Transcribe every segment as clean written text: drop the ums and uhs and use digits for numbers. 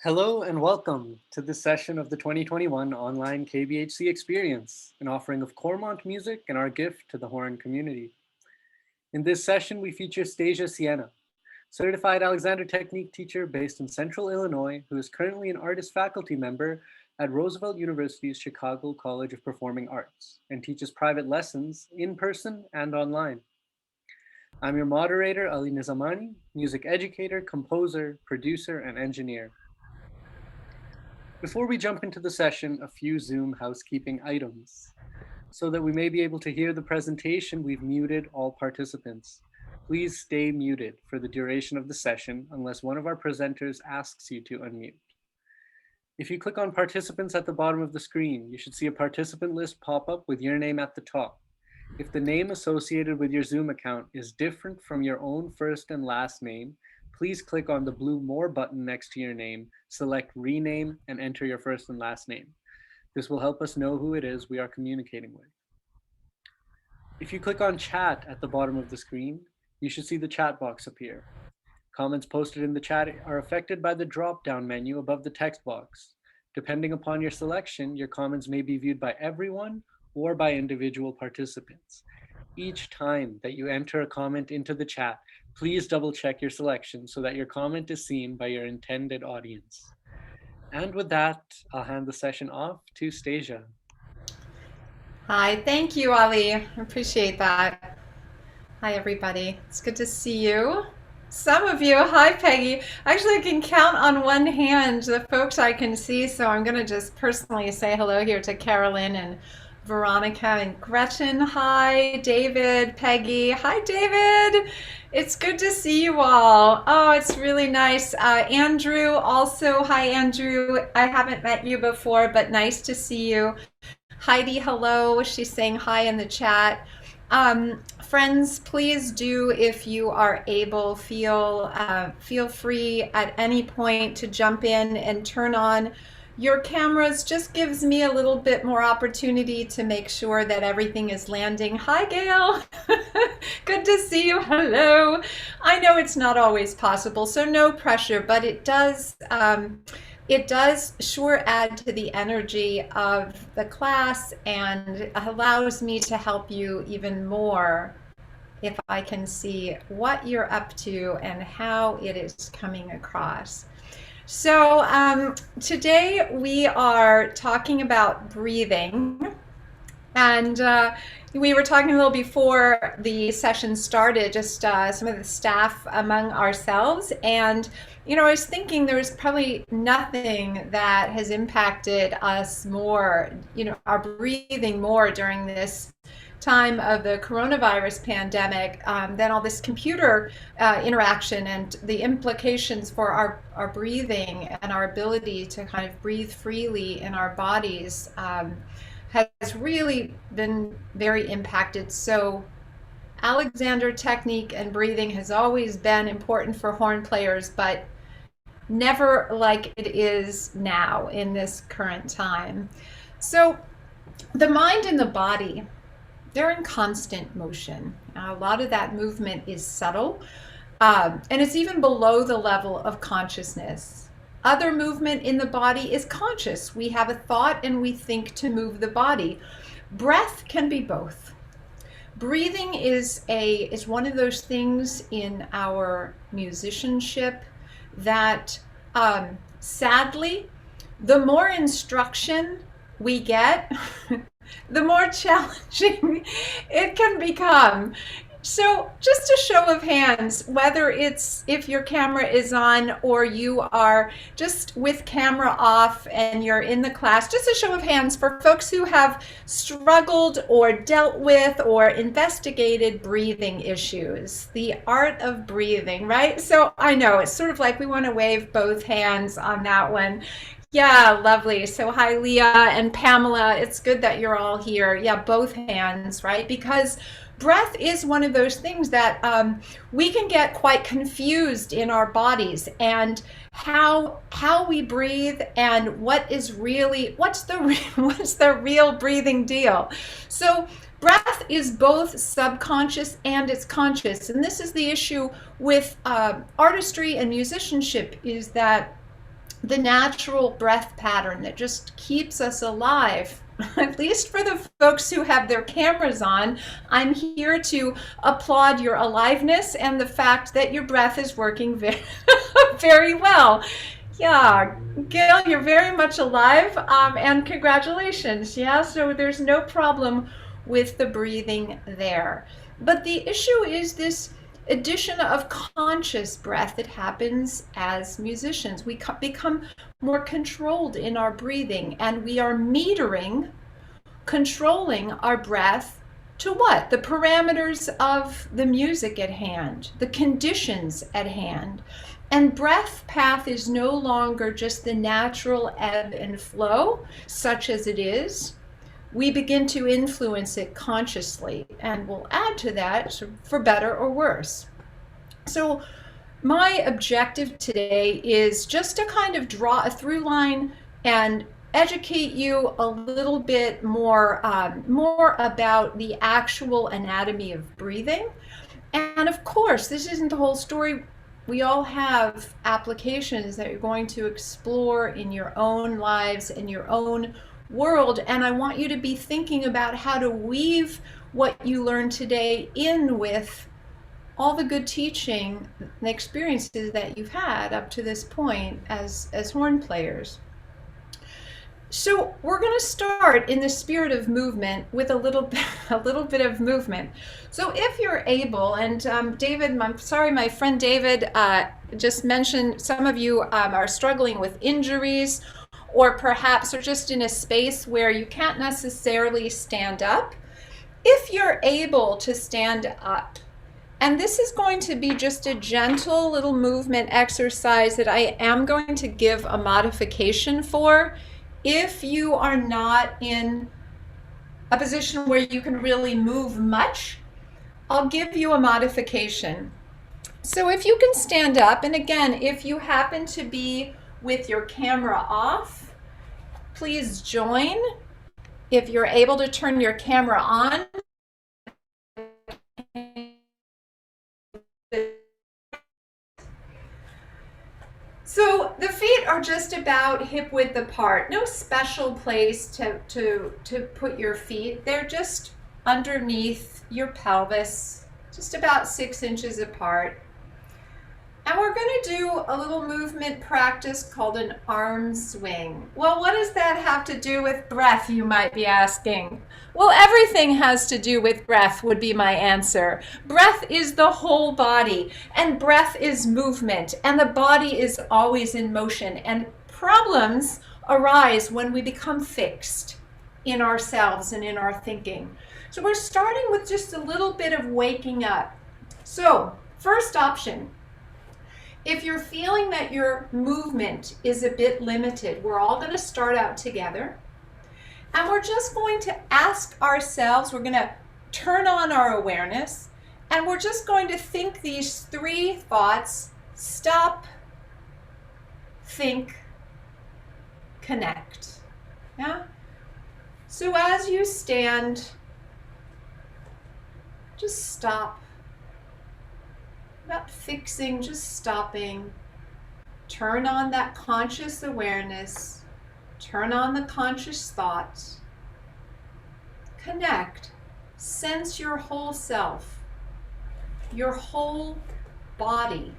Hello and welcome to this session of the 2021 online KBHC experience, an offering of Cormont music and our gift to the Horn community. In this session, we feature Stasia Siena, certified Alexander Technique teacher based in Central Illinois, who is currently an artist faculty member at Roosevelt University's Chicago College of Performing Arts and teaches private lessons in person and online. I'm your moderator, Ali Nizamani, music educator, composer, producer, and engineer. Before we jump into the session, a few Zoom housekeeping items. So that we may be able to hear the presentation, we've muted all participants. Please stay muted for the duration of the session unless one of our presenters asks you to unmute. If you click on participants at the bottom of the screen, you should see a participant list pop up with your name at the top. If the name associated with your Zoom account is different from your own first and last name, please click on the blue More button next to your name, select Rename, and enter your first and last name. This will help us know who it is we are communicating with. If you click on Chat at the bottom of the screen, you should see the chat box appear. Comments posted in the chat are affected by the drop-down menu above the text box. Depending upon your selection, your comments may be viewed by everyone or by individual participants. Each time that you enter a comment into the chat, please double check your selection so that your comment is seen by your intended audience. And with that, I'll hand the session off to Stasia. Hi, thank you, Ali. I appreciate that. Hi, everybody. It's good to see you. Some of you, hi, Peggy. Actually, I can count on one hand the folks I can see, so I'm going to just personally say hello here to Carolyn and Veronica and Gretchen. Hi, David, Peggy. Hi, David. It's good to see you all. Oh, it's really nice. Andrew, also. Hi, Andrew. I haven't met you before, but nice to see you. Heidi, hello. She's saying hi in the chat. Friends, please do, if you are able, feel free at any point to jump in and turn on your cameras. Just gives me a little bit more opportunity to make sure that everything is landing. Hi, Gail. Good to see you. Hello. I know it's not always possible, so no pressure, but it does sure add to the energy of the class and allows me to help you even more if I can see what you're up to and how it is coming across. So today we are talking about breathing, and we were talking a little before the session started, just some of the staff among ourselves, and I was thinking there's probably nothing that has impacted us more, our breathing more during this time of the coronavirus pandemic than all this computer interaction and the implications for our breathing and our ability to kind of breathe freely in our bodies has really been very impacted. So Alexander technique and breathing has always been important for horn players, but never like it is now in this current time. So the mind and the body, they're in constant motion. A lot of that movement is subtle, and it's even below the level of consciousness. Other movement in the body is conscious. We have a thought and we think to move the body. Breath can be both. Breathing is one of those things in our musicianship that sadly, the more instruction we get, the more challenging it can become. So, just a show of hands, whether it's if your camera is on or you are just with camera off and you're in the class, just a show of hands for folks who have struggled or dealt with or investigated breathing issues, the art of breathing, right? So, I know it's sort of like we want to wave both hands on that one. Yeah, lovely. So, hi, Leah and Pamela. It's good that you're all here. Yeah, both hands, right? Because breath is one of those things that we can get quite confused in our bodies, and how we breathe and what's the what's the real breathing deal. So breath is both subconscious and it's conscious, and this is the issue with artistry and musicianship, is that the natural breath pattern that just keeps us alive. At least for the folks who have their cameras on, I'm here to applaud your aliveness and the fact that your breath is working very, very well. Yeah, Gail, you're very much alive, and congratulations. Yeah, so there's no problem with the breathing there. But the issue is this addition of conscious breath that happens as musicians. We become more controlled in our breathing, and we are metering, controlling our breath to what? The parameters of the music at hand, the conditions at hand. And breath path is no longer just the natural ebb and flow, such as it is. We begin to influence it consciously, and we'll add to that for better or worse. So my objective today is just to kind of draw a through line and educate you a little bit more, more about the actual anatomy of breathing. And of course, this isn't the whole story. We all have applications that you're going to explore in your own lives, in your own world, and I want you to be thinking about how to weave what you learned today in with all the good teaching and experiences that you've had up to this point as horn players. So we're going to start in the spirit of movement with a little bit of movement. So if you're able, and David, I'm sorry, my friend David just mentioned some of you are struggling with injuries, or perhaps are just in a space where you can't necessarily stand up. If you're able to stand up, and this is going to be just a gentle little movement exercise that I am going to give a modification for. If you are not in a position where you can really move much, I'll give you a modification. So if you can stand up, and again, if you happen to be with your camera off, please join. If you're able to turn your camera on, so the feet are just about hip width apart. No special place to put your feet. They're just underneath your pelvis, just about 6 inches apart. And we're going to do a little movement practice called an arm swing. Well, what does that have to do with breath, you might be asking? Well, everything has to do with breath would be my answer. Breath is the whole body, and breath is movement, and the body is always in motion. And problems arise when we become fixed in ourselves and in our thinking. So we're starting with just a little bit of waking up. So, first option. If you're feeling that your movement is a bit limited, we're all going to start out together. And we're just going to ask ourselves, we're going to turn on our awareness, and we're just going to think these 3 thoughts: stop, think, connect. Yeah? So as you stand, just stop. Not fixing, just stopping. Turn on that conscious awareness. Turn on the conscious thoughts. Connect. Sense your whole self, your whole body,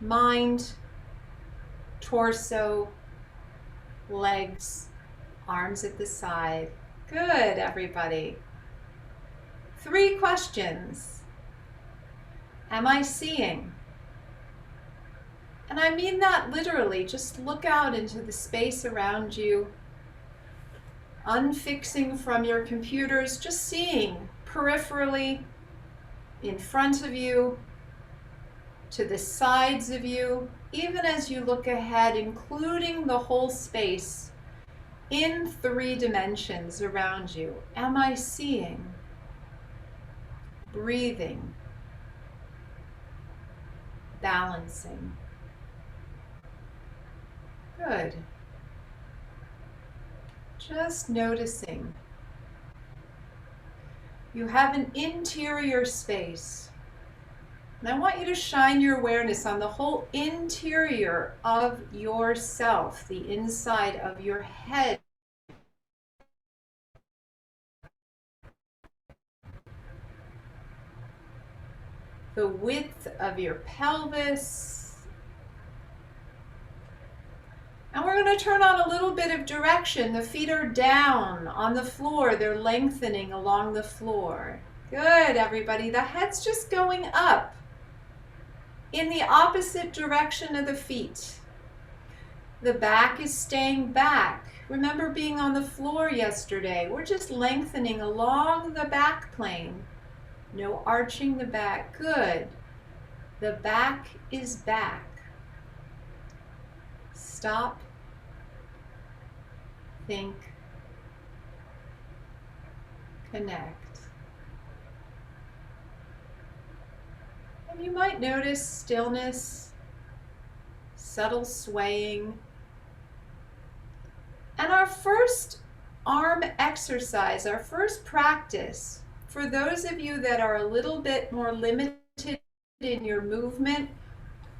mind, torso, legs, arms at the side. Good, everybody. 3 questions. Am I seeing? And I mean that literally. Just look out into the space around you, unfixing from your computers, just seeing peripherally, in front of you, to the sides of you, even as you look ahead, including the whole space in 3 dimensions around you. Am I seeing? Breathing, balancing. Good. Just noticing. You have an interior space. And I want you to shine your awareness on the whole interior of yourself, the inside of your head. The width of your pelvis. And we're going to turn on a little bit of direction. The feet are down on the floor. They're lengthening along the floor. Good, everybody. The head's just going up in the opposite direction of the feet. The back is staying back. Remember being on the floor yesterday. We're just lengthening along the back plane. No arching the back. Good. The back is back. Stop. Think. Connect. And you might notice stillness, subtle swaying. And our first arm exercise, our first practice, for those of you that are a little bit more limited in your movement,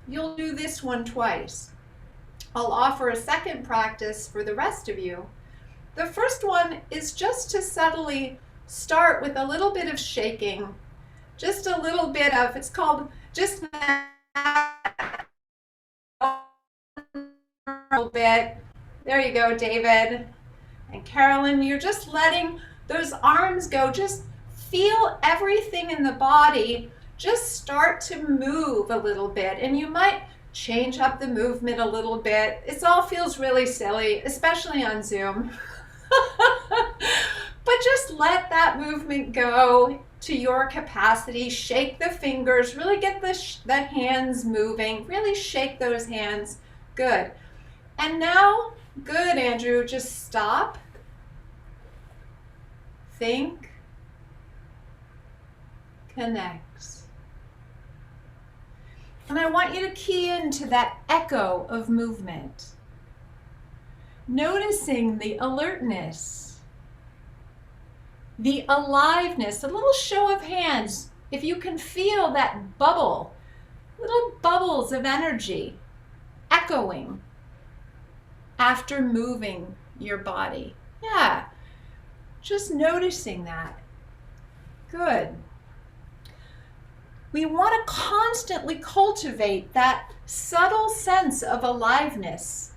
you'll do this one twice. I'll offer a second practice for the rest of you. The first one is just to subtly start with a little bit of shaking, just a little bit of, it's called just a little bit. There you go, David and Carolyn. You're just letting those arms go. Just feel everything in the body just start to move a little bit, and you might change up the movement a little bit. It all feels really silly, especially on Zoom. But just let that movement go to your capacity. Shake the fingers, really get the hands moving, really shake those hands. Good. And now, good, Andrew, just stop. Think. Connect. And I want you to key into that echo of movement. Noticing the alertness, the aliveness, a little show of hands. If you can feel that bubble, little bubbles of energy echoing after moving your body. Yeah, just noticing that. Good. We want to constantly cultivate that subtle sense of aliveness,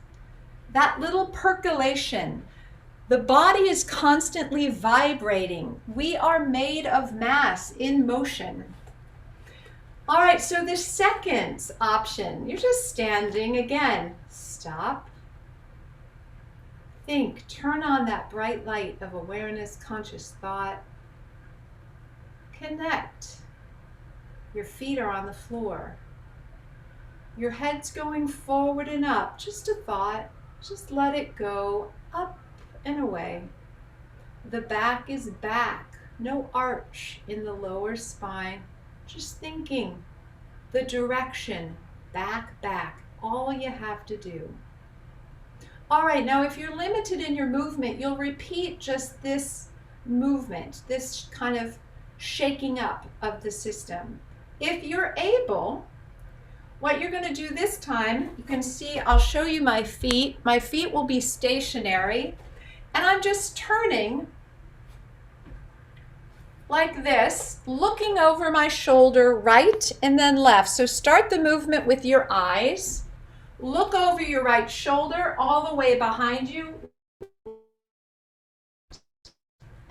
that little percolation. The body is constantly vibrating. We are made of mass in motion. All right, so the second option, you're just standing again. Stop. Think, turn on that bright light of awareness, conscious thought. Connect. Your feet are on the floor. Your head's going forward and up. Just a thought. Just let it go up and away. The back is back. No arch in the lower spine. Just thinking. The direction. Back, back. All you have to do. All right, now if you're limited in your movement, you'll repeat just this movement, this kind of shaking up of the system. If you're able, what you're going to do this time, you can see, I'll show you my feet. My feet will be stationary, and I'm just turning like this, looking over my shoulder, right and then left. So start the movement with your eyes. Look over your right shoulder all the way behind you,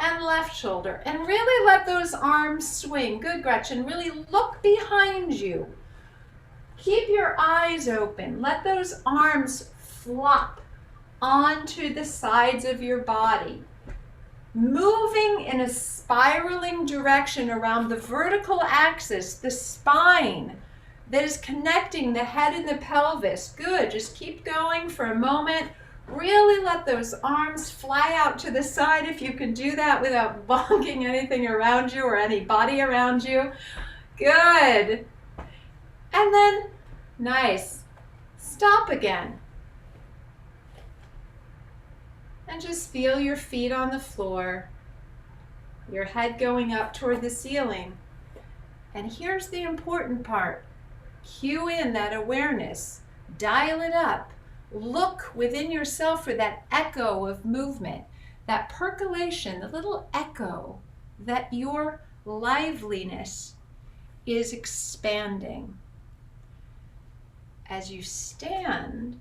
and left shoulder. And really let those arms swing. Good, Gretchen. Really look behind you. Keep your eyes open. Let those arms flop onto the sides of your body, moving in a spiraling direction around the vertical axis, the spine that is connecting the head and the pelvis. Good. Just keep going for a moment. Really let those arms fly out to the side if you can do that without bonking anything around you or anybody around you. Good. And then, nice. Stop again. And just feel your feet on the floor, your head going up toward the ceiling. And here's the important part. Cue in that awareness. Dial it up. Look within yourself for that echo of movement, that percolation, the little echo that your liveliness is expanding. As you stand,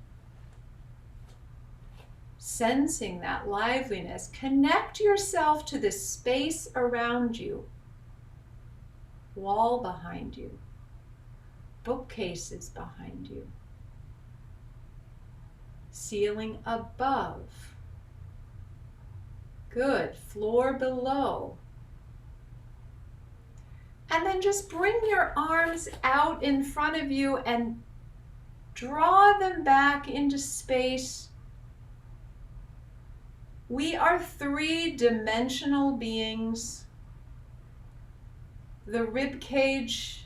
sensing that liveliness, connect yourself to the space around you, wall behind you, bookcases behind you, ceiling above. Good. Floor below. And then just bring your arms out in front of you and draw them back into space. We are three-dimensional beings. The rib cage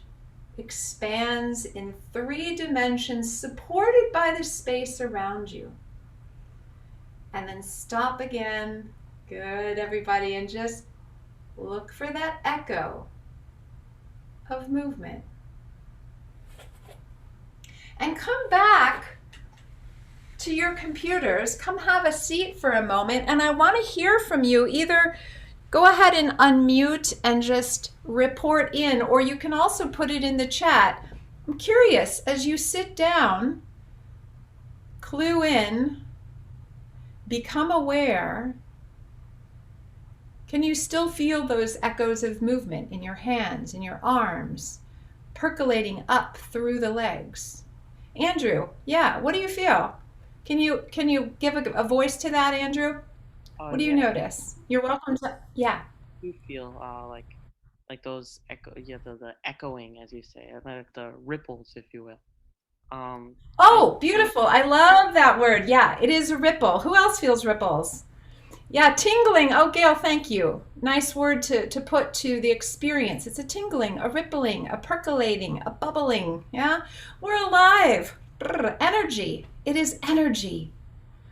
expands in 3 dimensions, supported by the space around you. And then stop again. Good, everybody, and just look for that echo of movement. And come back to your computers. Come have a seat for a moment, and I want to hear from you. Either go ahead and unmute and just report in, or you can also put it in the chat. I'm curious, as you sit down, clue in, become aware, can you still feel those echoes of movement in your hands, in your arms, percolating up through the legs? Andrew, yeah, what do you feel? Can you give a voice to that, Andrew? What do you notice? You're welcome to, yeah. You feel like those echo, yeah, the echoing, as you say, like the ripples, if you will. Oh, beautiful. I love that word. Yeah, it is a ripple. Who else feels ripples? Yeah, tingling. Oh, Gail, thank you. Nice word to put to the experience. It's a tingling, a rippling, a percolating, a bubbling. Yeah, we're alive. Brr, energy. It is energy.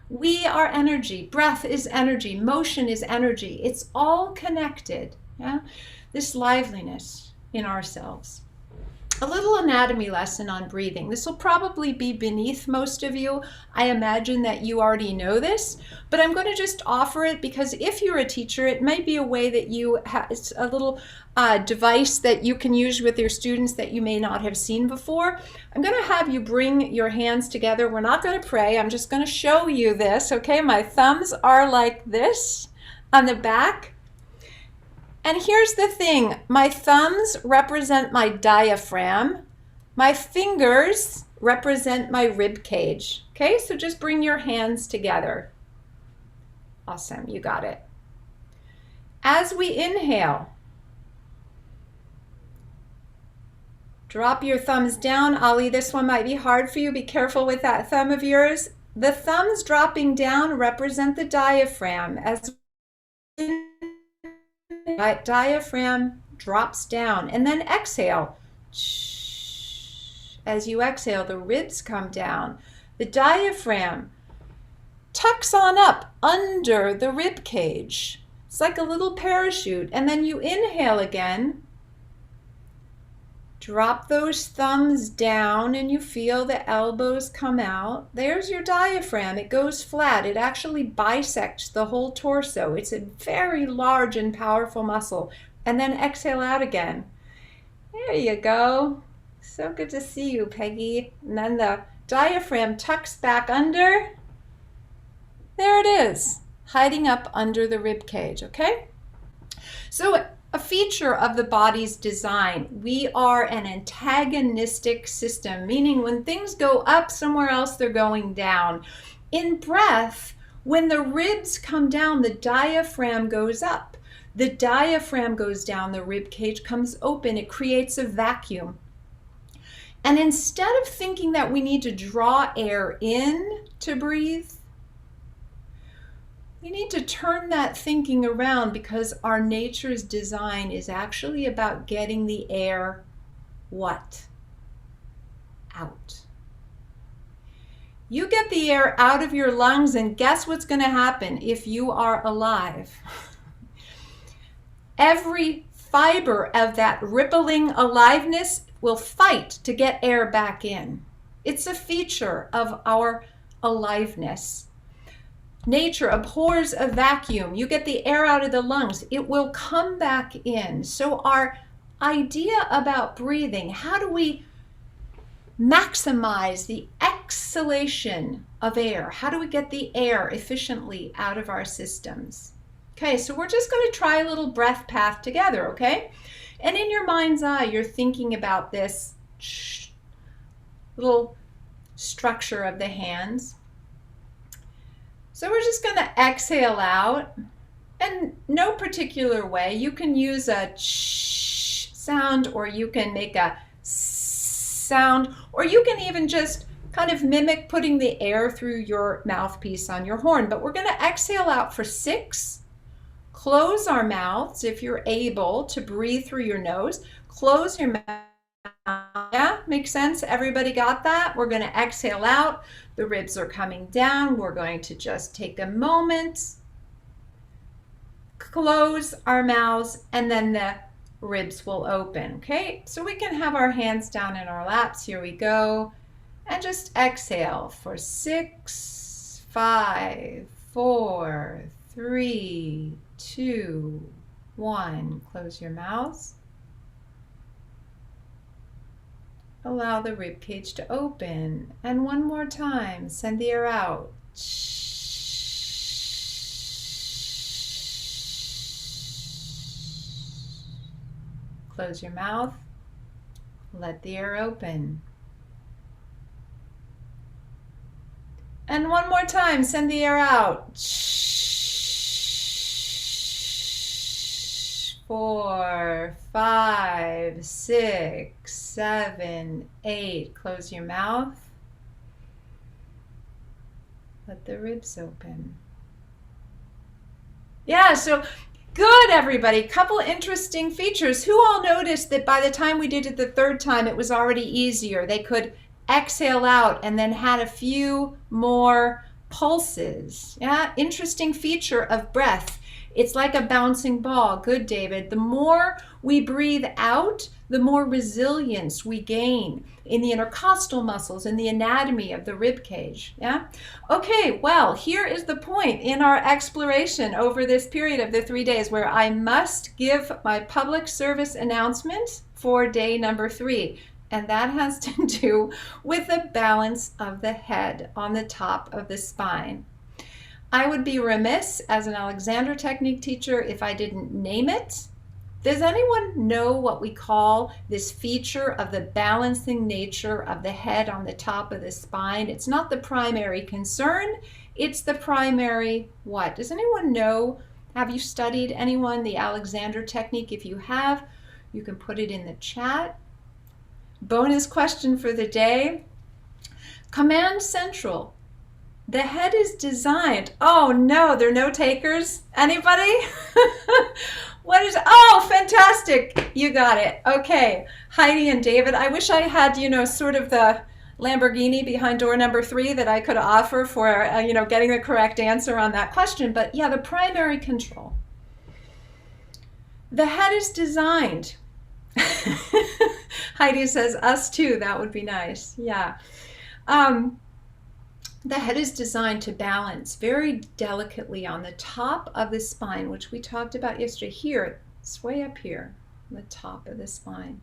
We are energy. Breath is energy. Motion is energy. It's all connected. Yeah, this liveliness in ourselves. A little anatomy lesson on breathing. This will probably be beneath most of you. I imagine that you already know this, but I'm going to just offer it because if you're a teacher, it may be a way that you have, it's a little device that you can use with your students that you may not have seen before. I'm going to have you bring your hands together. We're not going to pray. I'm just going to show you this, okay? My thumbs are like this on the back. And here's the thing, my thumbs represent my diaphragm, my fingers represent my rib cage. Okay, so just bring your hands together. Awesome, you got it. As we inhale, drop your thumbs down. Ali, this one might be hard for you. Be careful with that thumb of yours. The thumbs dropping down represent the diaphragm. As diaphragm drops down, and then exhale. As you exhale, the ribs come down. The diaphragm tucks on up under the rib cage. It's like a little parachute. And then you inhale again. Drop those thumbs down and you feel the elbows come out. There's your diaphragm. It goes flat. It actually bisects the whole torso. It's a very large and powerful muscle. and then exhale out again. There you go. So good to see you, Peggy. And then the diaphragm tucks back under. There it is, hiding up under the rib cage, okay? So a feature of the body's design, we are an antagonistic system, meaning when things go up somewhere else, they're going down. In breath, when the ribs come down, the diaphragm goes up. The diaphragm goes down, the rib cage comes open, it creates a vacuum. And instead of thinking that we need to draw air in to breathe, we need to turn that thinking around, because our nature's design is actually about getting the air, what? Out. You get the air out of your lungs, and guess what's going to happen if you are alive? Every fiber of that rippling aliveness will fight to get air back in. It's a feature of our aliveness. Nature abhors a vacuum. You get the air out of the lungs, it will come back in. So our idea about breathing, how do we maximize the exhalation of air? How do we get the air efficiently out of our systems? Okay, so we're just going to try a little breath path together, okay? And in your mind's eye, you're thinking about this little structure of the hands. So we're just going to exhale out, and no particular way. You can use a ch sound, or you can make a sound, or you can even just kind of mimic putting the air through your mouthpiece on your horn. But we're going to exhale out for 6. Close our mouths if you're able to breathe through your nose. Close your mouth. Yeah, makes sense? Everybody got that? We're going to exhale out. The ribs are coming down. We're going to just take a moment, close our mouths, and then the ribs will open. Okay, so we can have our hands down in our laps. Here we go. And just exhale for 6, 5, 4, 3, 2, 1. Close your mouths. Allow the rib cage to open. And one more time, send the air out. Close your mouth. Let the air open. And one more time, send the air out. 4, 5, 6, 7, 8. Close your mouth. Let the ribs open. Yeah, so good, everybody. Couple interesting features. Who all noticed that by the time we did it the 3rd time, it was already easier? They could exhale out and then had a few more pulses. Yeah, interesting feature of breath. It's like a bouncing ball. Good, David. The more we breathe out, the more resilience we gain in the intercostal muscles, in the anatomy of the rib cage. Yeah? Okay, well, here is the point in our exploration over this period of the 3 days where I must give my public service announcement for day number 3. And that has to do with the balance of the head on the top of the spine. I would be remiss as an Alexander Technique teacher if I didn't name it. Does anyone know what we call this feature of the balancing nature of the head on the top of the spine? It's not the primary concern, it's the primary what? Does anyone know? Have you studied anyone the Alexander Technique? If you have, you can put it in the chat. Bonus question for the day. Command Central. The head is designed. Oh no, there are no takers? Anybody? What is, oh, fantastic. You got it. Okay, Heidi and David, I wish I had, sort of the Lamborghini behind door number 3 that I could offer for, getting the correct answer on that question. But yeah, the primary control. The head is designed. Heidi says, us too, that would be nice. Yeah. The head is designed to balance very delicately on the top of the spine, which we talked about yesterday. Here, It's way up here, on the top of the spine.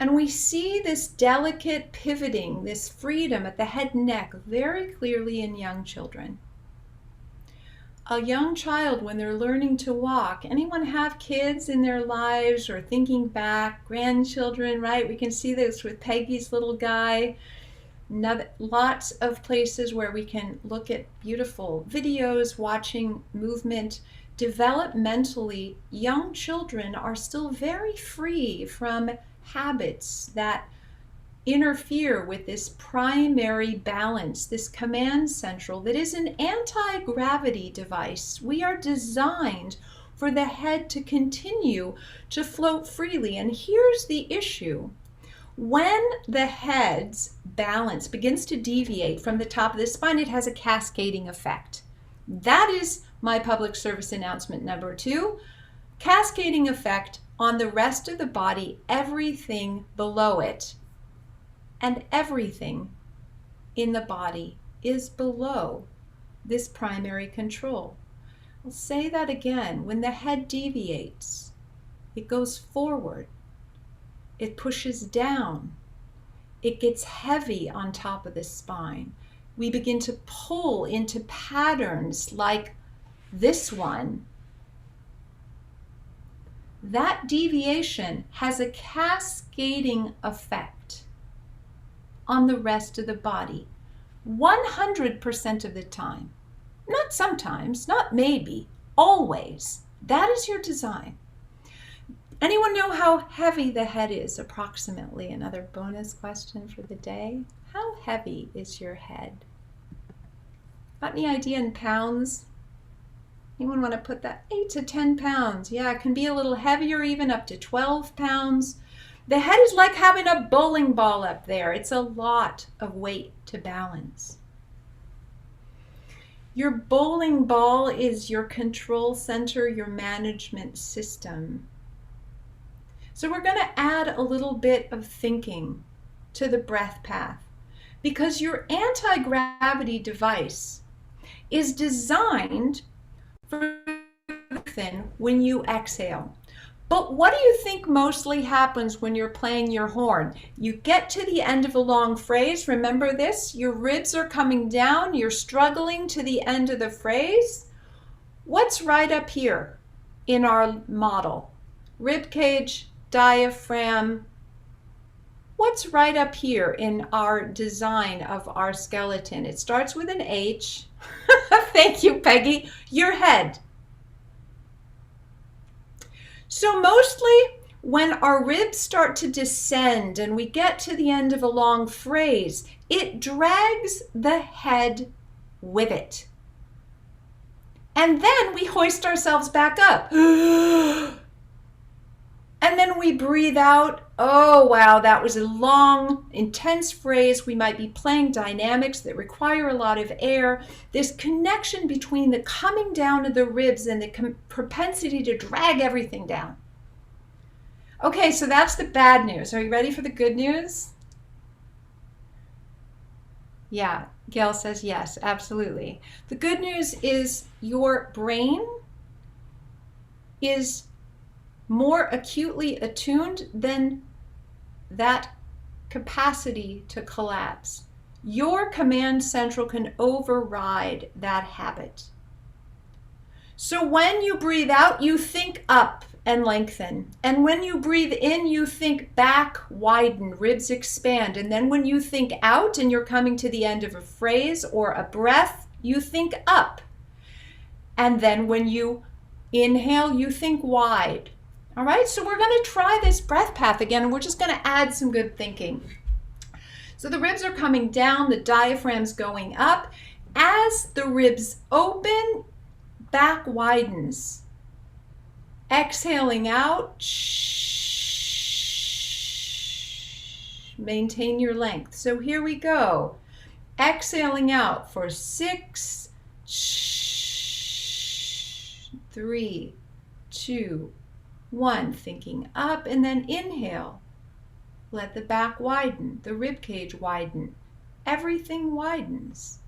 And we see this delicate pivoting, this freedom at the head and neck very clearly in young children. A young child, when they're learning to walk, anyone have kids in their lives or thinking back, grandchildren, right? We can see this with Peggy's little guy. Lots of places where we can look at beautiful videos, watching movement. Developmentally, young children are still very free from habits that interfere with this primary balance, this command central that is an anti-gravity device. We are designed for the head to continue to float freely. And here's the issue. When the head's balance begins to deviate from the top of the spine, it has a cascading effect. That is my public service announcement number 2. Cascading effect on the rest of the body, everything below it. And everything in the body is below this primary control. I'll say that again. When the head deviates, it goes forward. It pushes down. It gets heavy on top of the spine. We begin to pull into patterns like this one. That deviation has a cascading effect on the rest of the body 100% of the time. Not sometimes, not maybe, always. That is your design. Anyone know how heavy the head is approximately? Another bonus question for the day. How heavy is your head? Got any idea in pounds? Anyone want to put that? 8 to 10 pounds. Yeah, it can be a little heavier, even up to 12 pounds. The head is like having a bowling ball up there. It's a lot of weight to balance. Your bowling ball is your control center, your management system. So we're going to add a little bit of thinking to the breath path, because your anti-gravity device is designed for when you exhale. But what do you think mostly happens when you're playing your horn? You get to the end of a long phrase. Remember this? Your ribs are coming down. You're struggling to the end of the phrase. What's right up here in our model? Rib cage, diaphragm. What's right up here in our design of our skeleton? It starts with an H. Thank you, Peggy. Your head. So mostly when our ribs start to descend and we get to the end of a long phrase, it drags the head with it. And then we hoist ourselves back up. And then we breathe out. Oh, wow, that was a long, intense phrase. We might be playing dynamics that require a lot of air. This connection between the coming down of the ribs and the propensity to drag everything down. Okay, so that's the bad news. Are you ready for the good news? Yeah, Gail says yes, absolutely. The good news is your brain is more acutely attuned than that capacity to collapse. Your command central can override that habit. So when you breathe out, you think up and lengthen. And when you breathe in, you think back, widen, ribs expand. And then when you think out and you're coming to the end of a phrase or a breath, you think up. And then when you inhale, you think wide. All right, so we're going to try this breath path again, and we're just going to add some good thinking. So the ribs are coming down, the diaphragm's going up. As the ribs open, back widens. Exhaling out, maintain your length. So here we go. Exhaling out for 6, 3, 2, 1, thinking up, and then inhale. Let the back widen, the rib cage widen. Everything widens.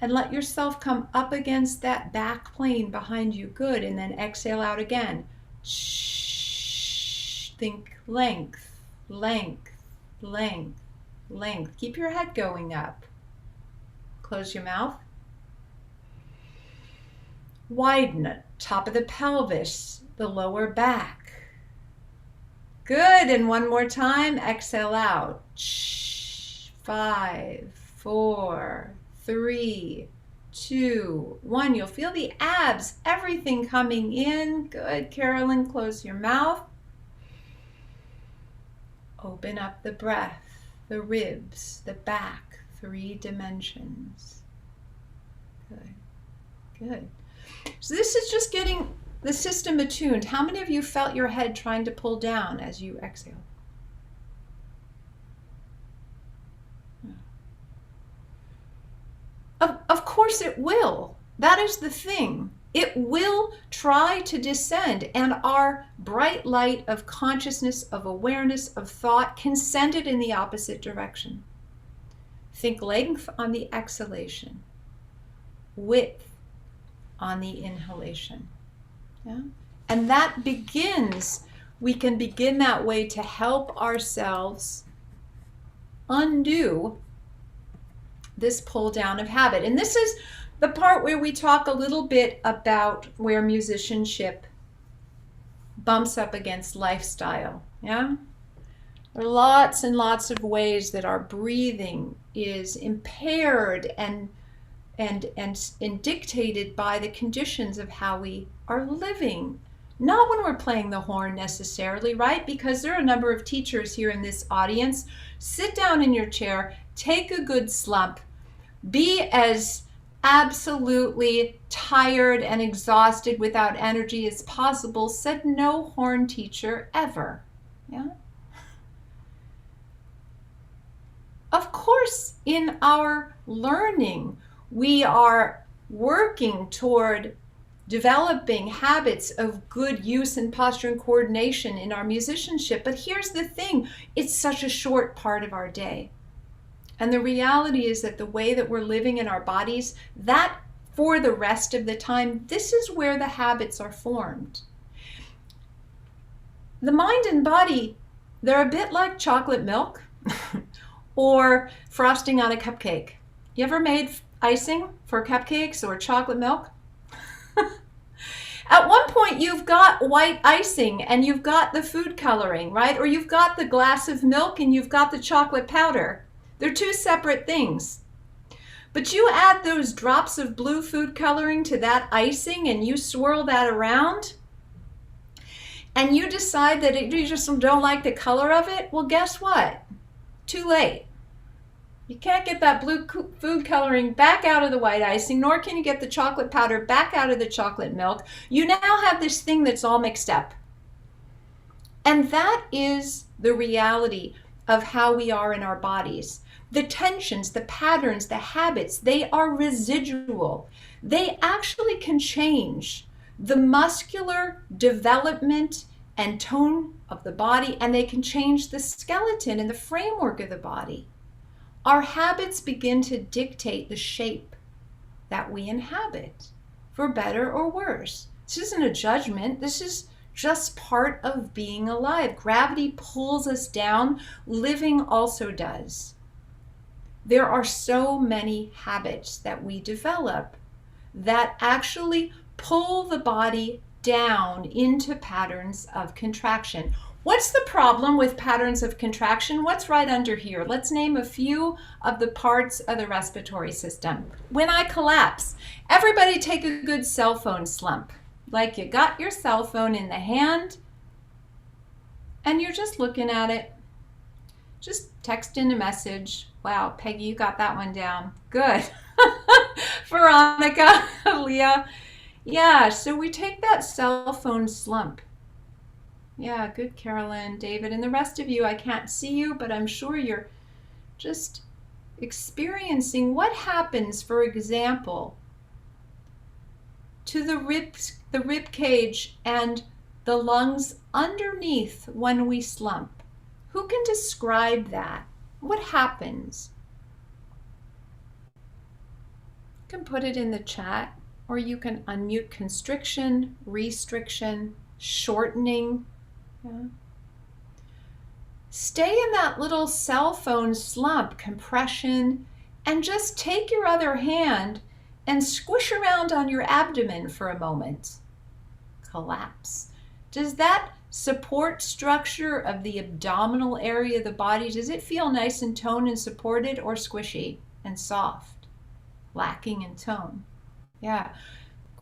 And let yourself come up against that back plane behind you. Good. And then exhale out again. Shh. Think length, length, length, length. Keep your head going up. Close your mouth. Widen it. Top of the pelvis, the lower back. Good. And one more time. Exhale out. Shh. 5, 4, 3, 2, 1. You'll feel the abs, everything coming in. Good. Carolyn, close your mouth. Open up the breath, the ribs, the back, 3 dimensions. Good. Good. So this is just getting the system attuned. How many of you felt your head trying to pull down as you exhale? Of course it will. That is the thing. It will try to descend, and our bright light of consciousness, of awareness, of thought can send it in the opposite direction. Think length on the exhalation, width on the inhalation. Yeah? And that begins, we can begin that way to help ourselves undo this pull down of habit. And this is the part where we talk a little bit about where musicianship bumps up against lifestyle. Yeah? There are lots and lots of ways that our breathing is impaired and dictated by the conditions of how we are living. Not when we're playing the horn necessarily, right? Because there are a number of teachers here in this audience. Sit down in your chair, take a good slump, be as absolutely tired and exhausted without energy as possible, said no horn teacher ever. Yeah? Of course, in our learning, we are working toward developing habits of good use and posture and coordination in our musicianship. But here's the thing, it's such a short part of our day. And the reality is that the way that we're living in our bodies, that for the rest of the time, this is where the habits are formed. The mind and body, they're a bit like chocolate milk or frosting on a cupcake. You ever made icing for cupcakes or chocolate milk? At one point, you've got white icing and you've got the food coloring, right? Or you've got the glass of milk and you've got the chocolate powder. They're 2 separate things. But you add those drops of blue food coloring to that icing and you swirl that around and you decide that you just don't like the color of it. Well, guess what? Too late. You can't get that blue food coloring back out of the white icing, nor can you get the chocolate powder back out of the chocolate milk. You now have this thing that's all mixed up. And that is the reality of how we are in our bodies. The tensions, the patterns, the habits, they are residual. They actually can change the muscular development and tone of the body, and they can change the skeleton and the framework of the body. Our habits begin to dictate the shape that we inhabit, for better or worse. This isn't a judgment. This is just part of being alive. Gravity pulls us down. Living also does. There are so many habits that we develop that actually pull the body down into patterns of contraction. What's the problem with patterns of contraction? What's right under here? Let's name a few of the parts of the respiratory system. When I collapse, everybody take a good cell phone slump. Like you got your cell phone in the hand and you're just looking at it. Just text in a message. Wow, Peggy, you got that one down. Good. Veronica, Leah. Yeah, so we take that cell phone slump. Yeah, good, Carolyn, David, and the rest of you, I can't see you, but I'm sure you're just experiencing what happens, for example, to the rib cage and the lungs underneath when we slump. Who can describe that? What happens? You can put it in the chat, or you can unmute constriction, restriction, shortening. Yeah. Stay in that little cell phone slump, compression, and just take your other hand and squish around on your abdomen for a moment. Collapse. Does that support structure of the abdominal area of the body, does it feel nice and toned and supported, or squishy and soft, lacking in tone? Yeah.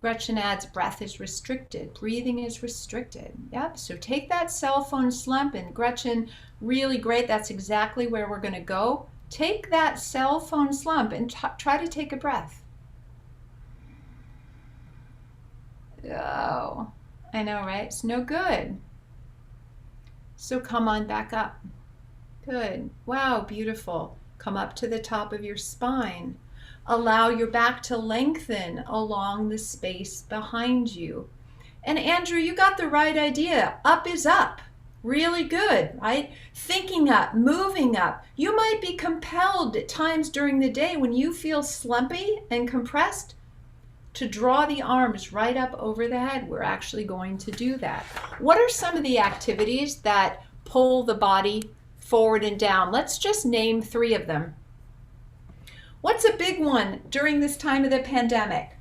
Gretchen adds, breath is restricted, breathing is restricted. Yep, so take that cell phone slump, and Gretchen, really great, that's exactly where we're going to go. Take that cell phone slump and try to take a breath. Oh, I know, right? It's no good. So come on back up. Good. Wow, beautiful. Come up to the top of your spine. Allow your back to lengthen along the space behind you. And Andrew, you got the right idea. Up is up. Really good, right? Thinking up, moving up. You might be compelled at times during the day when you feel slumpy and compressed to draw the arms right up over the head. We're actually going to do that. What are some of the activities that pull the body forward and down? Let's just name 3 of them. What's a big one during this time of the pandemic?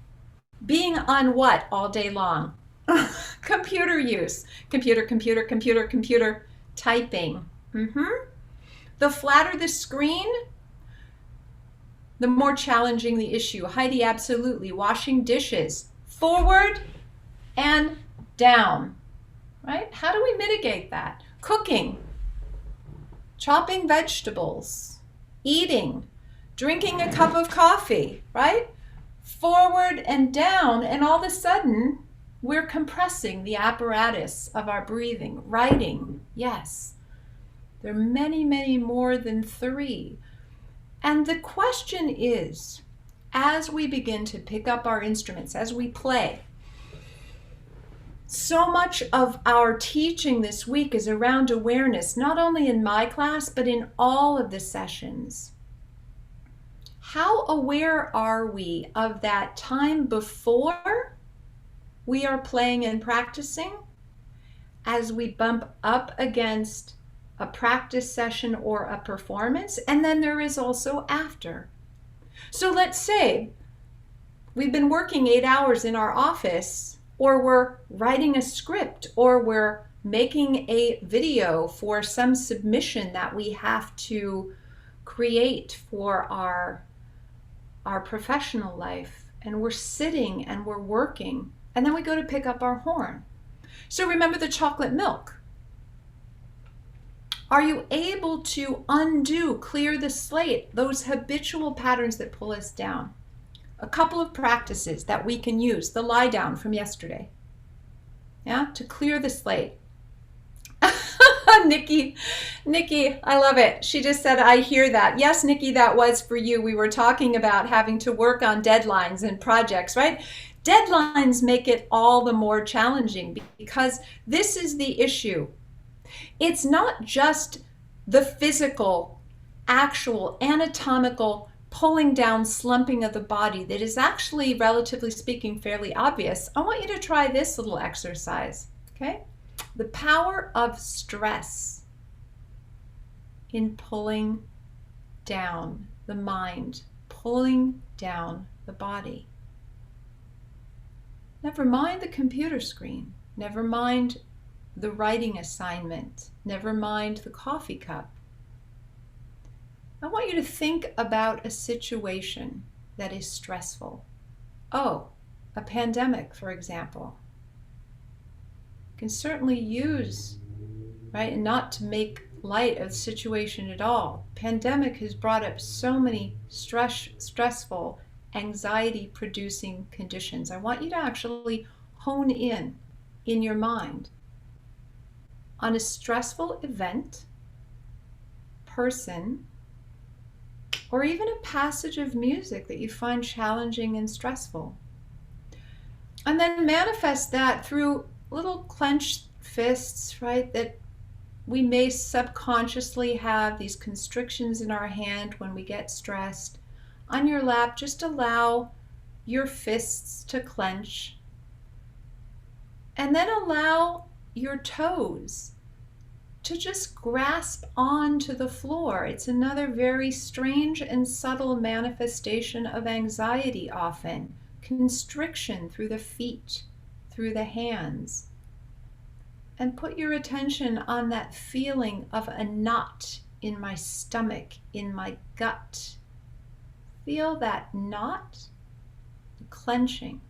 Being on what all day long? Computer use. Computer, typing. The flatter the screen, the more challenging the issue. Heidi, absolutely. Washing dishes. Forward and down, right? How do we mitigate that? Cooking, chopping vegetables, eating, drinking a cup of coffee, right? Forward and down, and all of a sudden, we're compressing the apparatus of our breathing. Writing, yes. There are many, many more than 3. And the question is, as we begin to pick up our instruments, as we play, so much of our teaching this week is around awareness, not only in my class, but in all of the sessions. How aware are we of that time before we are playing and practicing, as we bump up against a practice session or a performance, and then there is also after. So let's say we've been working 8 hours in our office, or we're writing a script, or we're making a video for some submission that we have to create for our professional life, and we're sitting and we're working, and then we go to pick up our horn. So remember the chocolate milk. Are you able to undo, clear the slate, those habitual patterns that pull us down? A couple of practices that we can use, the lie down from yesterday, yeah, to clear the slate. Nikki, I love it. She just said, I hear that. Yes, Nikki, that was for you. We were talking about having to work on deadlines and projects, right? Deadlines make it all the more challenging, because this is the issue. It's not just the physical, actual, anatomical pulling down, slumping of the body that is actually, relatively speaking, fairly obvious. I want you to try this little exercise, okay? The power of stress in pulling down the mind, pulling down the body. Never mind the computer screen, never mind the writing assignment, never mind the coffee cup. I want you to think about a situation that is stressful. Oh, a pandemic, for example. You can certainly use, right, and not to make light of the situation at all. Pandemic has brought up so many stressful, anxiety-producing conditions. I want you to actually hone in your mind on a stressful event, person, or even a passage of music that you find challenging and stressful. And then manifest that through little clenched fists, right? That we may subconsciously have these constrictions in our hand when we get stressed. On your lap, just allow your fists to clench. And then allow your toes to just grasp onto the floor. It's another very strange and subtle manifestation of anxiety often. Constriction through the feet, through the hands. And put your attention on that feeling of a knot in my stomach, in my gut. Feel that knot, the clenching,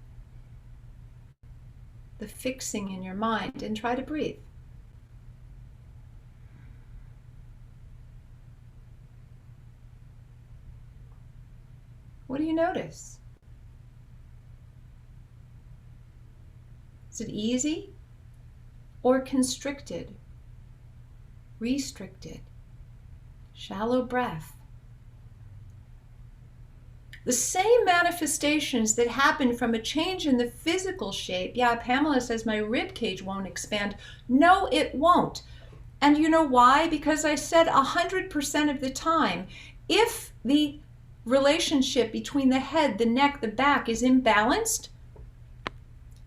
the fixing in your mind, and try to breathe. What do you notice? Is it easy or constricted, restricted, shallow breath? The same manifestations that happen from a change in the physical shape. Yeah, Pamela says my rib cage won't expand. No, it won't. And you know why? Because I said 100% of the time, if the relationship between the head, the neck, the back is imbalanced,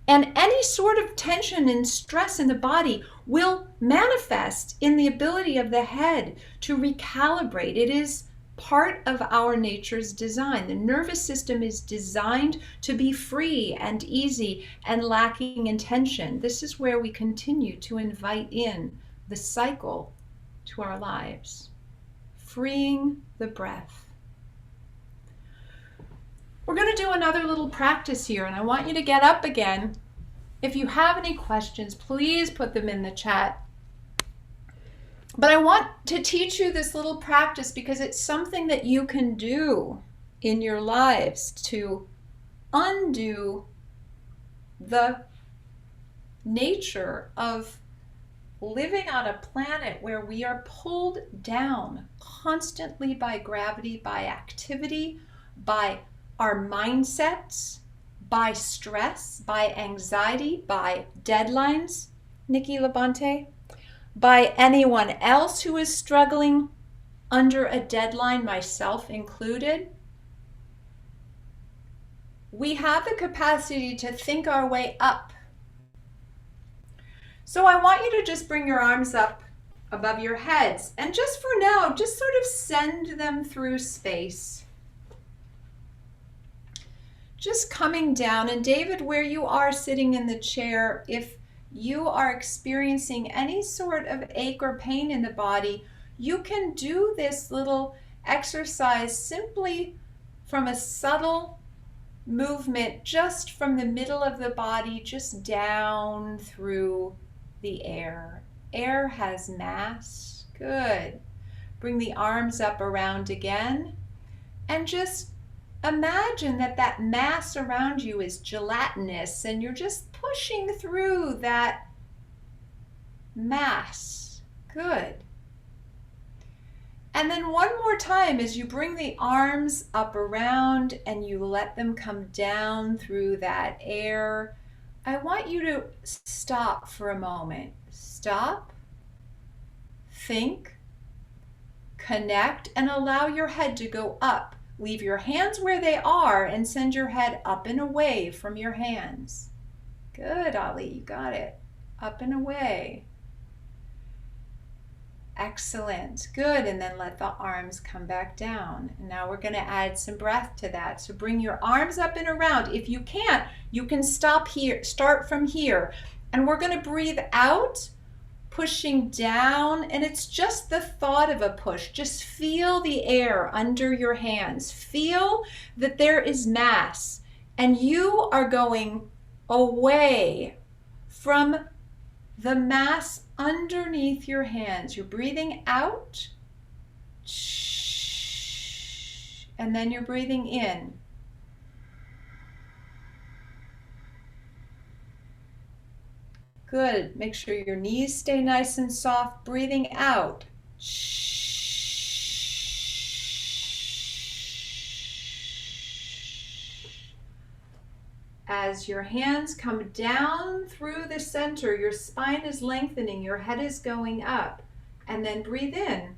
and any sort of tension and stress in the body will manifest in the ability of the head to recalibrate. It is part of our nature's design. The nervous system is designed to be free and easy and lacking in tension. This is where we continue to invite in the cycle to our lives. Freeing the breath. We're going to do another little practice here, and I want you to get up again. If you have any questions, please put them in the chat. But I want to teach you this little practice because it's something that you can do in your lives to undo the nature of living on a planet where we are pulled down constantly by gravity, by activity, by our mindsets, by stress, by anxiety, by deadlines, Nikki Labonte, by anyone else who is struggling under a deadline, myself included. We have the capacity to think our way up. So I want you to just bring your arms up above your heads, and just for now, just sort of send them through space. Just coming down. And David, where you are sitting in the chair, if you are experiencing any sort of ache or pain in the body, you can do this little exercise simply from a subtle movement, just from the middle of the body, just down through the air. Air has mass. Good. Bring the arms up around again, and just imagine that that mass around you is gelatinous, and you're just pushing through that mass. Good. And then one more time, as you bring the arms up around and you let them come down through that air, I want you to stop for a moment. Stop, think, connect, and allow your head to go up. Leave your hands where they are and send your head up and away from your hands. Good, Ali, you got it. Up and away. Excellent. Good. And then let the arms come back down. And now we're going to add some breath to that. So bring your arms up and around. If you can't, you can stop here. Start from here. And we're going to breathe out, pushing down, and it's just the thought of a push. Just feel the air under your hands. Feel that there is mass, and you are going away from the mass underneath your hands. You're breathing out, and then you're breathing in. Good. Make sure your knees stay nice and soft. Breathing out. As your hands come down through the center, your spine is lengthening, your head is going up. And then breathe in.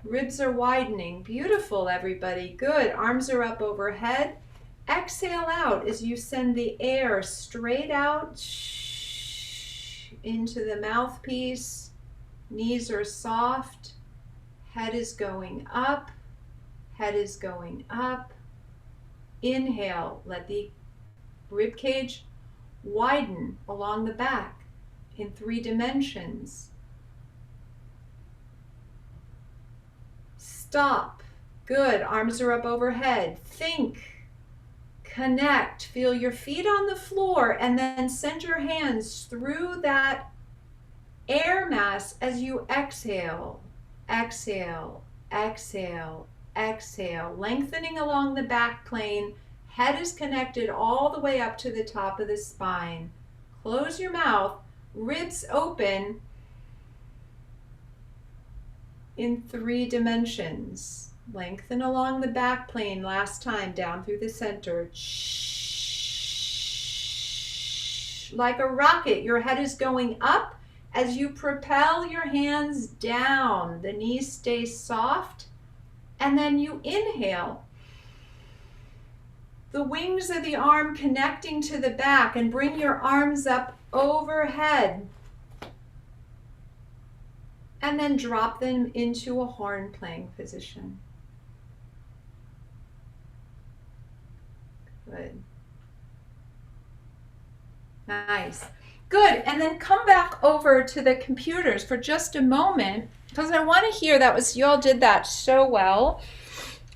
Ribs are widening. Beautiful, everybody. Good. Arms are up overhead. Exhale out as you send the air straight out into the mouthpiece. Knees are soft. Head is going up. Head is going up. Inhale. Let the rib cage widen along the back in 3 dimensions. Stop. Good. Arms are up overhead. Think. Connect. Feel your feet on the floor and then send your hands through that air mass as you exhale. Exhale. Exhale. Exhale. Lengthening along the back plane. Head is connected all the way up to the top of the spine. Close your mouth. Ribs open. In 3 dimensions. Lengthen along the back plane last time, down through the center. Like a rocket, your head is going up as you propel your hands down. The knees stay soft, and then you inhale. The wings of the arm connecting to the back, and bring your arms up overhead. And then drop them into a horn playing position. Good. Nice. Good. And then come back over to the computers for just a moment, because I want to hear you all did that so well.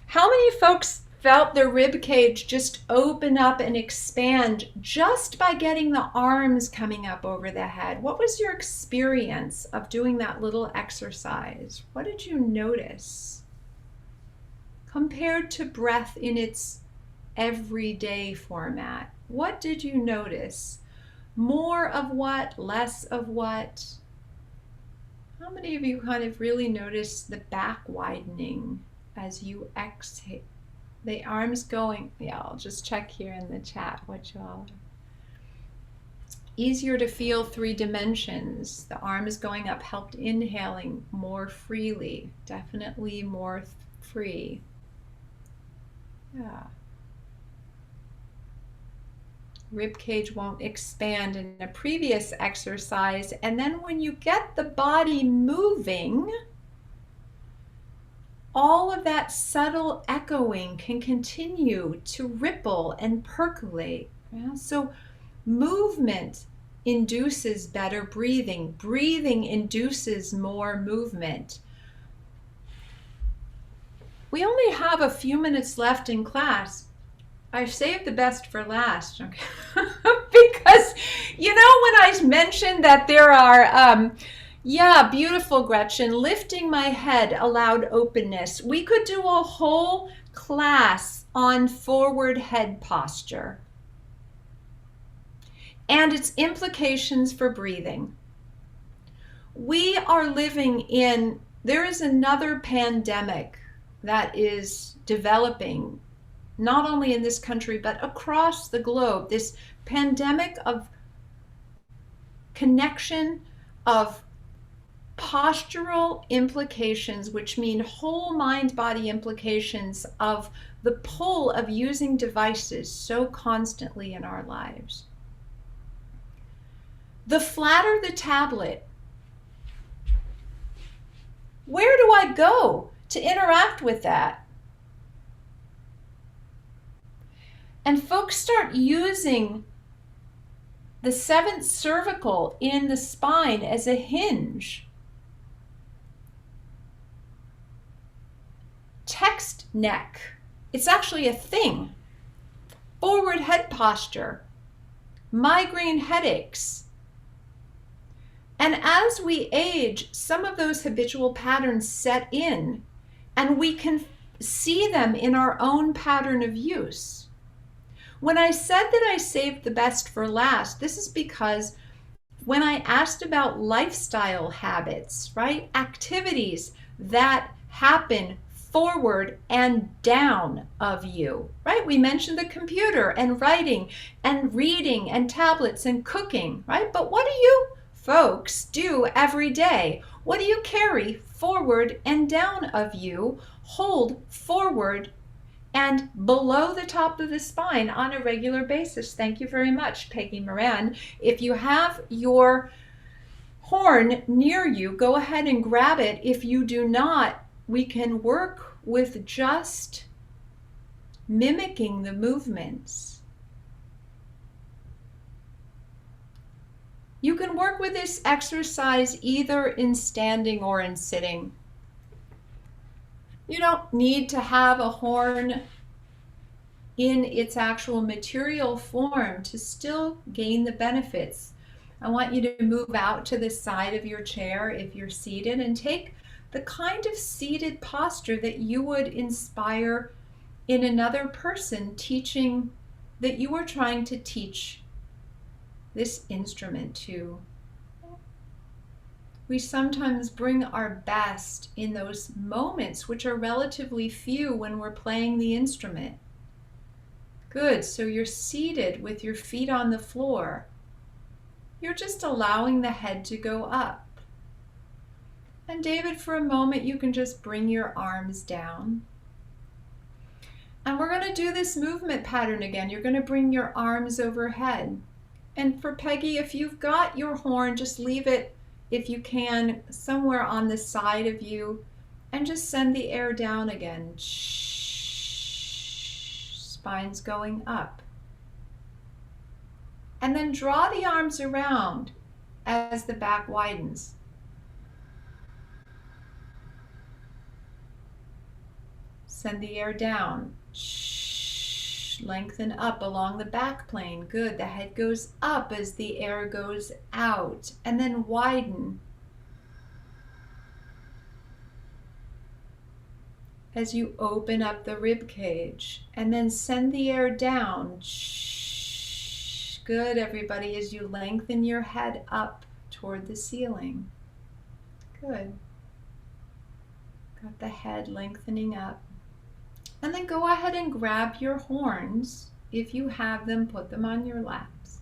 How many folks felt their rib cage just open up and expand just by getting the arms coming up over the head? What was your experience of doing that little exercise? What did you notice compared to breath in its everyday format? What did you notice? More of what? Less of what? How many of you kind of really noticed the back widening as you exhale? The arms going, yeah, I'll just check here in the chat what y'all. Easier to feel 3 dimensions. The arms going up helped inhaling more freely, definitely more free. Yeah. Rib cage won't expand in a previous exercise, and then when you get the body moving, all of that subtle echoing can continue to ripple and percolate. Yeah? So movement induces better breathing. Breathing induces more movement. We only have a few minutes left in class. I saved the best for last, okay? Because, when I mentioned that there are, yeah, beautiful, Gretchen. Lifting my head allowed openness. We could do a whole class on forward head posture and its implications for breathing. We are there is another pandemic that is developing, not only in this country, but across the globe. This pandemic of connection, of postural implications, which mean whole mind-body implications of the pull of using devices so constantly in our lives. The flatter the tablet, where do I go to interact with that? And folks start using the 7th cervical in the spine as a hinge. Text neck. It's actually a thing. Forward head posture. Migraine headaches. And as we age, some of those habitual patterns set in, and we can see them in our own pattern of use. When I said that I saved the best for last, this is because when I asked about lifestyle habits, right? Activities that happen forward and down of you, right? We mentioned the computer and writing and reading and tablets and cooking, right? But what do you folks do every day? What do you carry forward and down of you? Hold forward and below the top of the spine on a regular basis. Thank you very much, Peggy Moran. If you have your horn near you, go ahead and grab it. If you do not, we can work with just mimicking the movements. You can work with this exercise either in standing or in sitting. You don't need to have a horn in its actual material form to still gain the benefits. I want you to move out to the side of your chair if you're seated and take the kind of seated posture that you would inspire in another person teaching that you are trying to teach this instrument to. We sometimes bring our best in those moments, which are relatively few when we're playing the instrument. Good, so you're seated with your feet on the floor. You're just allowing the head to go up. And David, for a moment, you can just bring your arms down. And we're going to do this movement pattern again. You're going to bring your arms overhead. And for Peggy, if you've got your horn, just leave it, if you can, somewhere on the side of you, and just send the air down again. Spine's going up. And then draw the arms around as the back widens. Send the air down. Lengthen up along the back plane. Good. The head goes up as the air goes out. And then widen as you open up the rib cage. And then send the air down. Good, everybody, as you lengthen your head up toward the ceiling. Good. Got the head lengthening up. And then go ahead and grab your horns. If you have them, put them on your laps.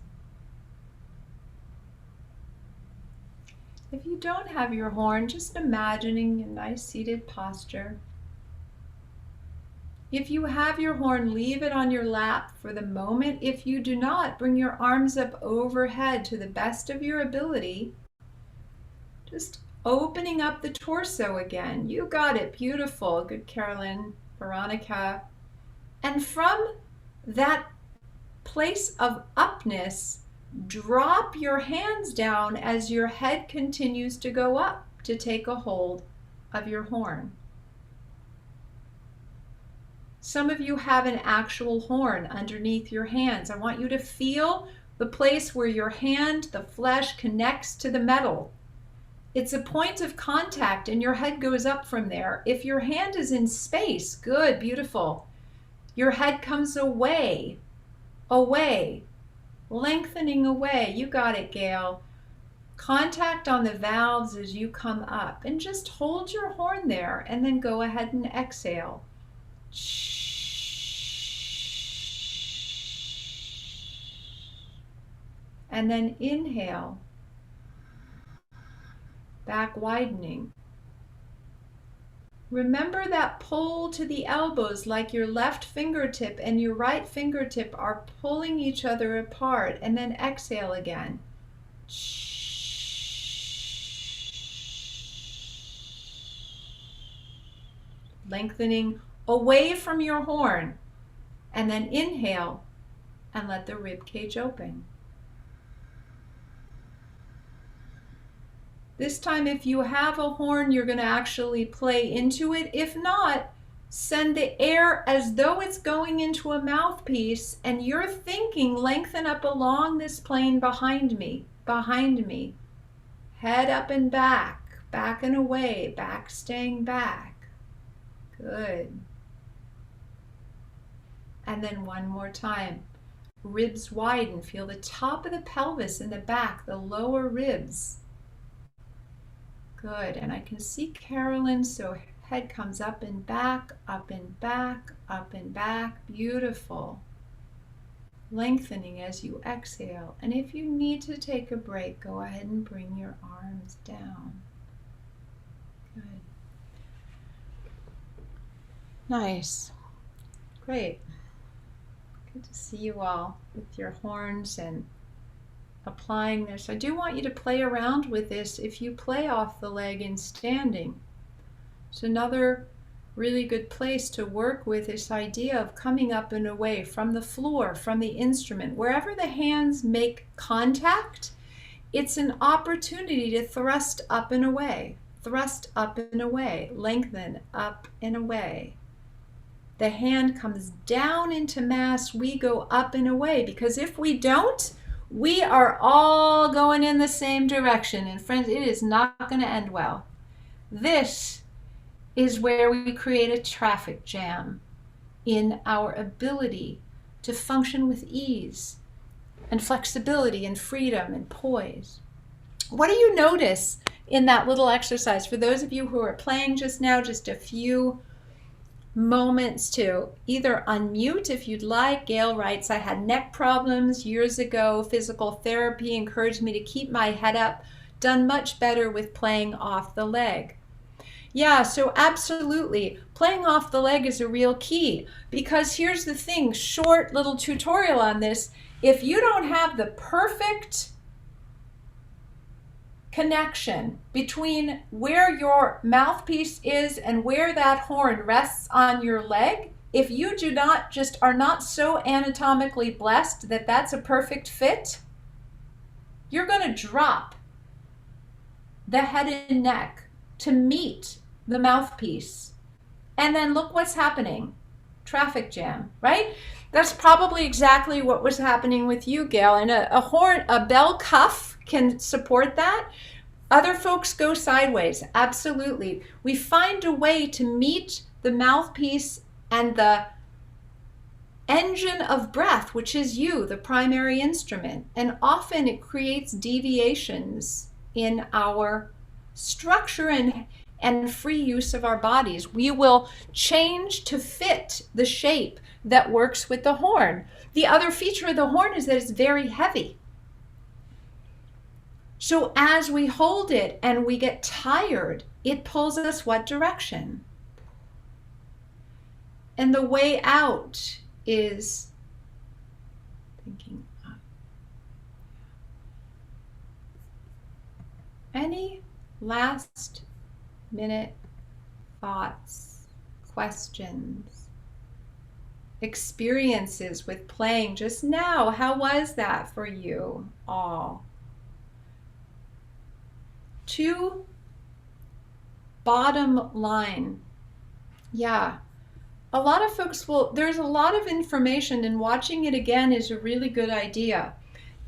If you don't have your horn, just imagining a nice seated posture. If you have your horn, leave it on your lap for the moment. If you do not, bring your arms up overhead to the best of your ability. Just opening up the torso again. You got it. Beautiful. Good, Carolyn. Veronica. And from that place of upness, drop your hands down as your head continues to go up to take a hold of your horn. Some of you have an actual horn underneath your hands. I want you to feel the place where your hand, the flesh, connects to the metal. It's a point of contact and your head goes up from there. If your hand is in space, good, beautiful. Your head comes away, lengthening away. You got it, Gail. Contact on the valves as you come up and just hold your horn there and then go ahead and exhale. And then inhale. Back widening. Remember that pull to the elbows, like your left fingertip and your right fingertip are pulling each other apart, and then exhale again. Lengthening away from your horn, and then inhale and let the rib cage open. This time, if you have a horn, you're going to actually play into it. If not, send the air as though it's going into a mouthpiece, and you're thinking, lengthen up along this plane behind me. Head up and back and away, back staying back. Good. And then one more time. Ribs widen. Feel the top of the pelvis in the back, the lower ribs. Good, and I can see Carolyn, so head comes up and back, up and back, up and back. Beautiful. Lengthening as you exhale. And if you need to take a break, go ahead and bring your arms down. Nice. Great. Good to see you all with your horns and applying this. I do want you to play around with this if you play off the leg in standing. It's another really good place to work with this idea of coming up and away from the floor, from the instrument. Wherever the hands make contact, it's an opportunity to thrust up and away, thrust up and away, lengthen up and away. The hand comes down into mass, we go up and away, because if we don't, we are all going in the same direction. And friends, it is not going to end well. This is where we create a traffic jam in our ability to function with ease and flexibility and freedom and poise. What do you notice in that little exercise? For those of you who are playing just now, just a few moments to either unmute if you'd like. Gail writes, I had neck problems years ago. Physical therapy encouraged me to keep my head up. Done much better with playing off the leg. Yeah, so absolutely. Playing off the leg is a real key, because here's the thing, short little tutorial on this. If you don't have the perfect connection between where your mouthpiece is and where that horn rests on your leg, if you do not just are not so anatomically blessed that that's a perfect fit, you're going to drop the head and neck to meet the mouthpiece. And then look what's happening. Traffic jam, right? That's probably exactly what was happening with you, Gail. And a bell cuff can support that. Other folks go sideways. Absolutely. We find a way to meet the mouthpiece and the engine of breath, which is you, the primary instrument. And often it creates deviations in our structure and free use of our bodies. We will change to fit the shape that works with the horn. The other feature of the horn is that it's very heavy. So as we hold it and we get tired, it pulls us what direction? And the way out is thinking up. Any last minute thoughts, questions, experiences with playing just now? How was that for you all? To bottom line, yeah, a lot of folks there's a lot of information, and watching it again is a really good idea.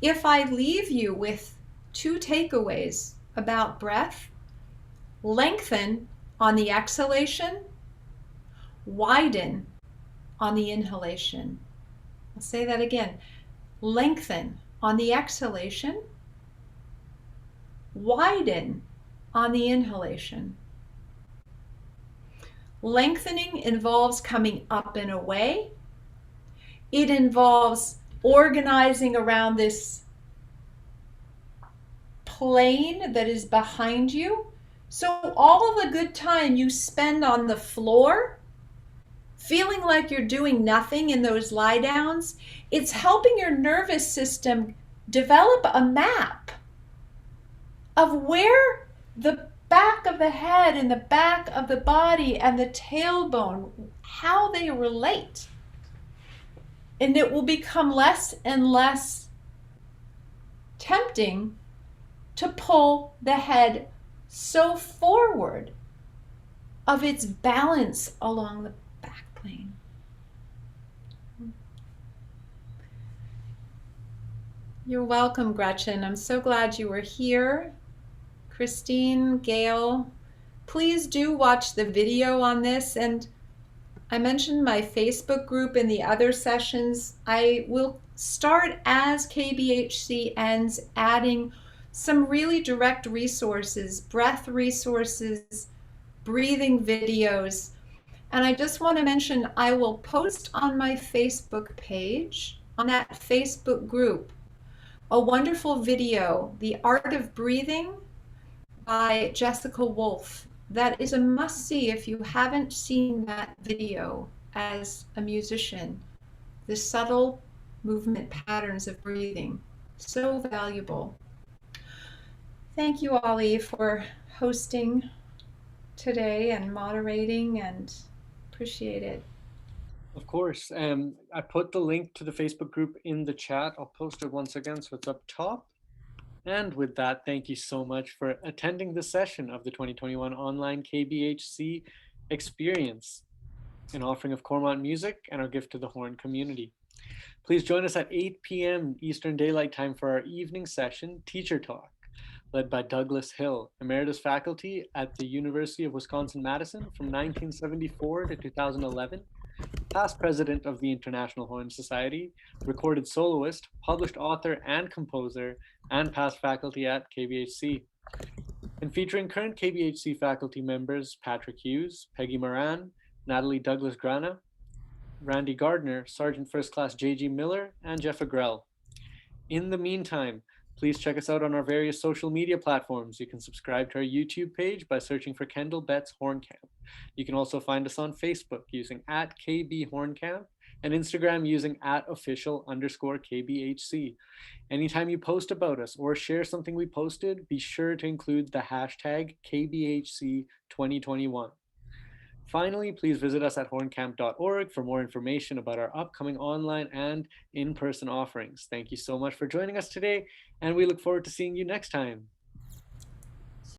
If I leave you with 2 takeaways about breath: lengthen on the exhalation, widen on the inhalation. I'll say that again. Lengthen on the exhalation, widen on the inhalation. Lengthening involves coming up and away. It involves organizing around this plane that is behind you. So all of the good time you spend on the floor, feeling like you're doing nothing in those lie downs, it's helping your nervous system develop a map of where the back of the head and the back of the body and the tailbone, how they relate. And it will become less and less tempting to pull the head so forward of its balance along the back plane. You're welcome, Gretchen. I'm so glad you were here. Christine, Gail, please do watch the video on this. And I mentioned my Facebook group in the other sessions. I will start as KBHC ends adding some really direct resources, breath resources, breathing videos. And I just want to mention, I will post on my Facebook page, on that Facebook group, a wonderful video, The Art of Breathing by Jessica Wolf. that is a must-see if you haven't seen that video as a musician. The subtle movement patterns of breathing, so valuable. Thank you, Ollie, for hosting today and moderating, and appreciate it. Of course. I put the link to the Facebook group in the chat. I'll post it once again so it's up top. And with that, thank you so much for attending the session of the 2021 online KBHC experience, an offering of Cormont music and our gift to the Horn community. Please join us at 8 p.m. Eastern Daylight Time for our evening session, Teacher Talk, led by Douglas Hill, emeritus faculty at the University of Wisconsin-Madison from 1974 to 2011, past president of the International Horn Society, recorded soloist, published author and composer, and past faculty at KBHC. And featuring current KBHC faculty members Patrick Hughes, Peggy Moran, Natalie Douglas-Grana, Randy Gardner, Sergeant First Class J.G. Miller, and Jeff Agrell. In the meantime, please check us out on our various social media platforms. You can subscribe to our YouTube page by searching for Kendall Betts Horn Camp. You can also find us on Facebook using @KB Horn Camp and Instagram using @official_KBHC. Anytime you post about us or share something we posted, be sure to include the hashtag KBHC2021. Finally, please visit us at horncamp.org for more information about our upcoming online and in-person offerings. Thank you so much for joining us today, and we look forward to seeing you next time.